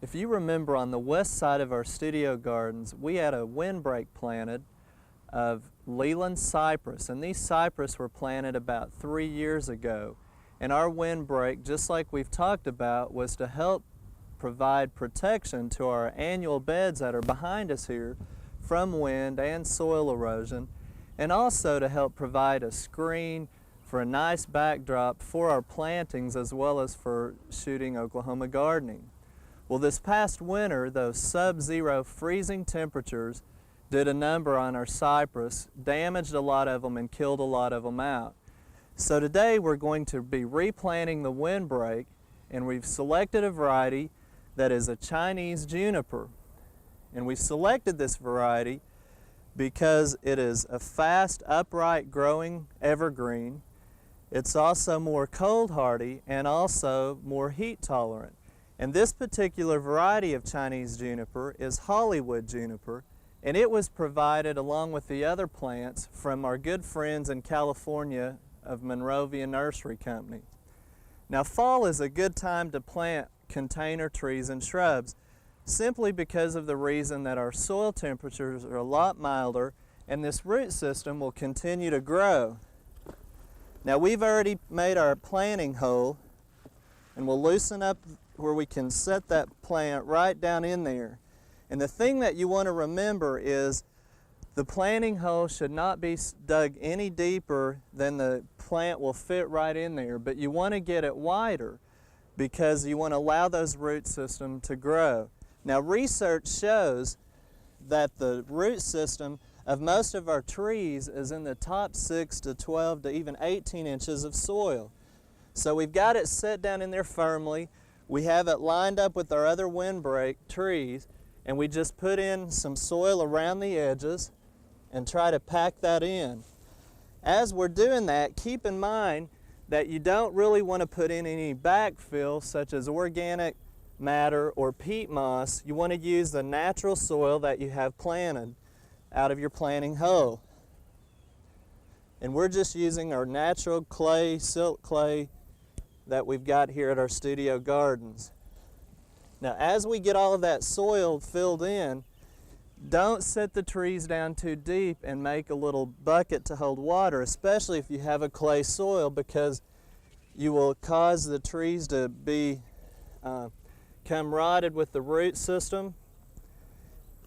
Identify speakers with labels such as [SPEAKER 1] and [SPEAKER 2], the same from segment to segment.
[SPEAKER 1] If you remember, on the west side of our studio gardens, we had a windbreak planted of Leland cypress, and these cypress were planted about 3 years ago. And our windbreak, just like we've talked about, was to help provide protection to our annual beds that are behind us here from wind and soil erosion, and also to help provide a screen for a nice backdrop for our plantings as well as for shooting Oklahoma gardening. Well, this past winter, those sub-zero freezing temperatures did a number on our cypress, damaged a lot of them and killed a lot of them out. So today we're going to be replanting the windbreak, and we've selected a variety that is a Chinese juniper. And we've selected this variety because it is a fast, upright growing evergreen. It's also more cold hardy and also more heat tolerant. And this particular variety of Chinese juniper is Hollywood juniper, and it was provided along with the other plants from our good friends in California of Monrovia Nursery Company. Now, fall is a good time to plant container trees and shrubs simply because of the reason that our soil temperatures are a lot milder and this root system will continue to grow. Now, we've already made our planting hole, and we'll loosen up where we can set that plant right down in there. And the thing that you want to remember is the planting hole should not be dug any deeper than the plant will fit right in there, but you want to get it wider because you want to allow those root systems to grow. Now, research shows that the root system of most of our trees is in the top 6 to 12 to even 18 inches of soil. So we've got it set down in there firmly. We have it lined up with our other windbreak trees, and we just put in some soil around the edges and try to pack that in. As we're doing that, keep in mind that you don't really want to put in any backfill such as organic matter or peat moss. You want to use the natural soil that you have planted out of your planting hole. And we're just using our natural clay, silt clay that we've got here at our studio gardens. Now, as we get all of that soil filled in, don't set the trees down too deep and make a little bucket to hold water, especially if you have a clay soil, because you will cause the trees to become rotted with the root system.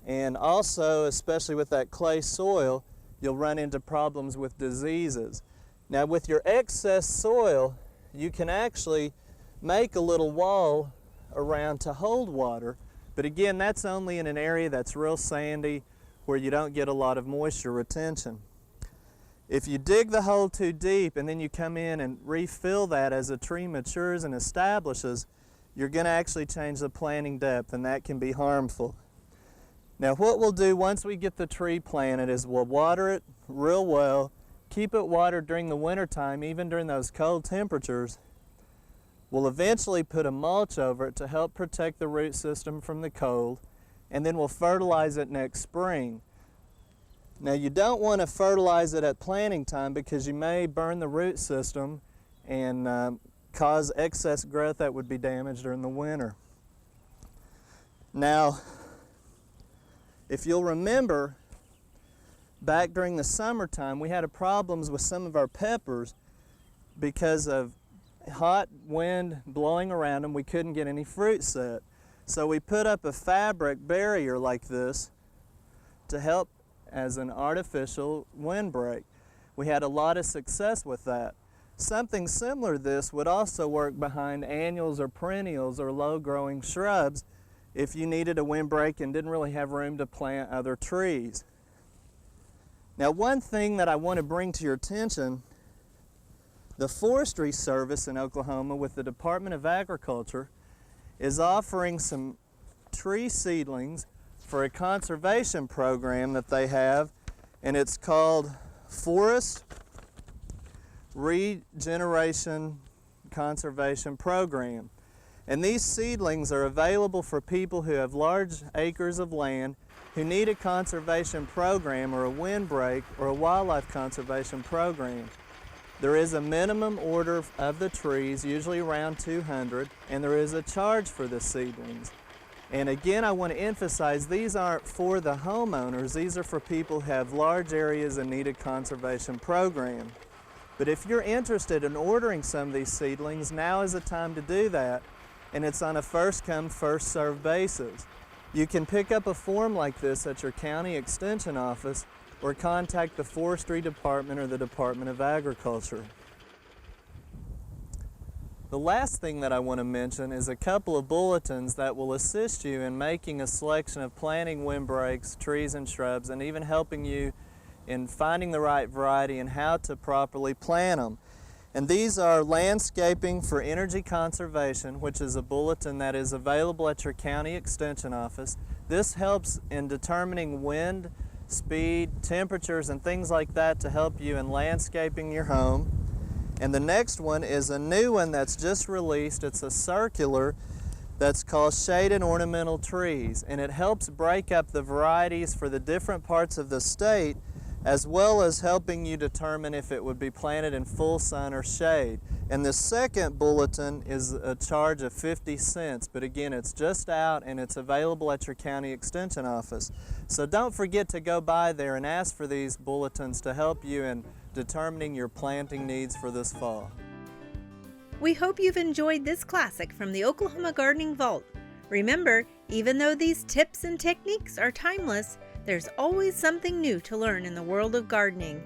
[SPEAKER 1] And also, especially with that clay soil, you'll run into problems with diseases. Now, with your excess soil, you can actually make a little wall around to hold water, but again, that's only in an area that's real sandy where you don't get a lot of moisture retention. If you dig the hole too deep and then you come in and refill that as a tree matures and establishes, you're going to actually change the planting depth, and that can be harmful. Now, what we'll do once we get the tree planted is we'll water it real well, keep it watered during the winter time, even during those cold temperatures. We'll eventually put a mulch over it to help protect the root system from the cold, and then we'll fertilize it next spring. Now, you don't want to fertilize it at planting time because you may burn the root system and cause excess growth that would be damaged during the winter. Now, if you'll remember, back during the summertime, we had problems with some of our peppers because of hot wind blowing around them. We couldn't get any fruit set. So we put up a fabric barrier like this to help as an artificial windbreak. We had a lot of success with that. Something similar to this would also work behind annuals or perennials or low-growing shrubs if you needed a windbreak and didn't really have room to plant other trees. Now, one thing that I want to bring to your attention, the Forestry Service in Oklahoma with the Department of Agriculture is offering some tree seedlings for a conservation program that they have, and it's called Forest Regeneration Conservation Program. And these seedlings are available for people who have large acres of land who need a conservation program or a windbreak or a wildlife conservation program. There is a minimum order of the trees, usually around 200, and there is a charge for the seedlings. And again, I want to emphasize these aren't for the homeowners, these are for people who have large areas and need a conservation program. But if you're interested in ordering some of these seedlings, now is the time to do that, and it's on a first come, first served basis. You can pick up a form like this at your county extension office or contact the Forestry Department or the Department of Agriculture. The last thing that I want to mention is a couple of bulletins that will assist you in making a selection of planting windbreaks, trees and shrubs, and even helping you in finding the right variety and how to properly plant them. And these are Landscaping for Energy Conservation, which is a bulletin that is available at your county extension office. This helps in determining wind, speed, temperatures, and things like that to help you in landscaping your home. And the next one is a new one that's just released. It's a circular that's called Shade and Ornamental Trees, and it helps break up the varieties for the different parts of the state, as well as helping you determine if it would be planted in full sun or shade. And the second bulletin is a charge of 50 cents, but again, it's just out and it's available at your county extension office. So don't forget to go by there and ask for these bulletins to help you in determining your planting needs for this fall.
[SPEAKER 2] We hope you've enjoyed this classic from the Oklahoma Gardening Vault. Remember, even though these tips and techniques are timeless, there's always something new to learn in the world of gardening.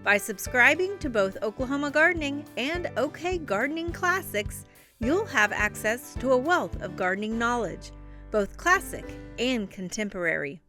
[SPEAKER 2] By subscribing to both Oklahoma Gardening and OK Gardening Classics, you'll have access to a wealth of gardening knowledge, both classic and contemporary.